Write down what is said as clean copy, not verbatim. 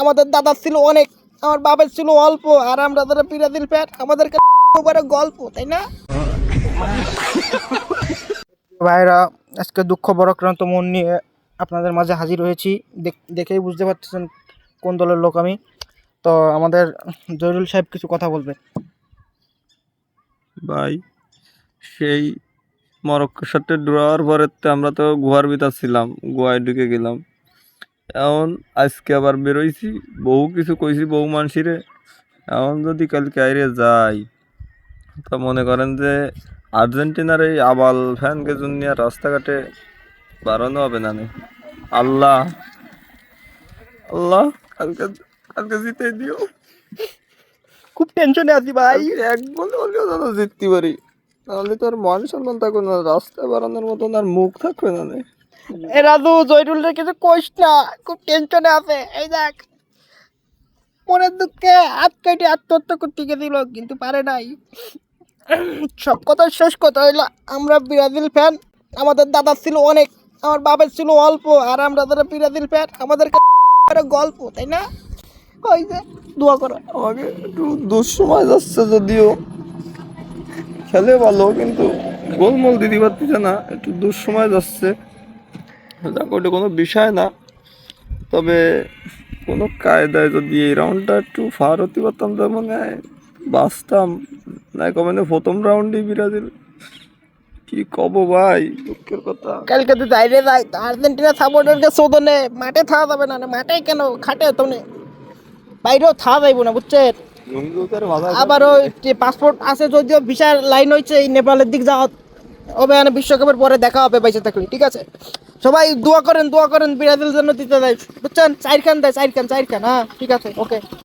আমাদের দাদা ছিল অনেক, আমার বাবার ছিল অল্প, আর আমরা যারা ব্রাজিল ফ্যান আমাদেরকে গল্প, তাই না ভাইরা? আজকে দুঃখ বরক্রান্ত মন নিয়ে আপনাদের মাঝে হাজির হয়েছি। দেখেই বুঝতে পারতেছেন কোন দলের লোক আমি। তো আমাদের জহিরুল সাহেব কিছু কথা বলবেন। ভাই, সেই মরক্কোর সাথে ড্রয়ার পরে তো আমরা তো গুহার ভিতর ছিলাম, গুহায় ঢুকে গেলাম। এখন আজকে আবার বেরোইছি, বহু কিছু কইছি বহু মানুষিরে। এখন যদি কালকে আইরে যাই, তা মনে করেন যে আর্জেন্টিনার এই আবাল ফ্যানকে জন্য রাস্তাঘাটে বাড়ানো হবে না নে। আল্লাহ আল্লাহ, কালকে কালকে জিতে দিও। খুব টেনশনে আছি ভাই। এক বলে হলেও যেন জিততে পারি, নাহলে তো আর মান সম্মান থাকবে না, রাস্তায় বাড়ানোর মতন আর মুখ থাকবে না নে। এ রাজু, জহিরুলের কিছু কইস না, খুব টেনশনে আছে। এই দেখ, মনের দুঃখে হাত কেটে আত্মহত্যা করতে গেছিল কিন্তু পারে নাই। সব কথা শেষ কথা হইলো, আমরা ব্রাজিল ফ্যান, আমাদের দাদা ছিল অনেক, আমার বাবার ছিল অল্প, আর আমরা যারা ব্রাজিল ফ্যান আমাদেরকে গল্প, তাই না? ওই যে দোয়া করো। আমাকে একটু দুঃসময় যাচ্ছে, যদিও খেলে ভালো কিন্তু গোলমোল দিতে পারতেছে না, একটু দুঃসময় যাচ্ছে। যাক, ওটা কোনো বিষয় না। তবে কোনো কায়দায় যদি এই রাউন্ডটা একটু ফার হতে পারতাম, তার মানে বাঁচতাম না। কমানে প্রথম রাউন্ডেই ব্রাজিল, কি কব ভাই, দুঃখের কথা। কালকে তো যাই রে যাই, আর্জেন্টিনা সাপোর্টারকে শোধনে মাঠে থাকা যাবে না, মাঠে কেন খাটে তো বাইরেও থাকা যাইব না, বুঝছেন? আবার ওই পাসপোর্ট আছে যদিও, ভিসার লাইন হয়েছে এই নেপালের দিক যাওয়া হবে, মানে বিশ্বকাপের পরে দেখা হবে বাইসে থাকলে। ঠিক আছে, সবাই দোয়া করেন, দোয়া করেন ব্রাজিল জন্য দিতে দেয়, বুঝছেন? চাইরখান দেয়, চাইরখান। হ্যাঁ ঠিক আছে, ওকে।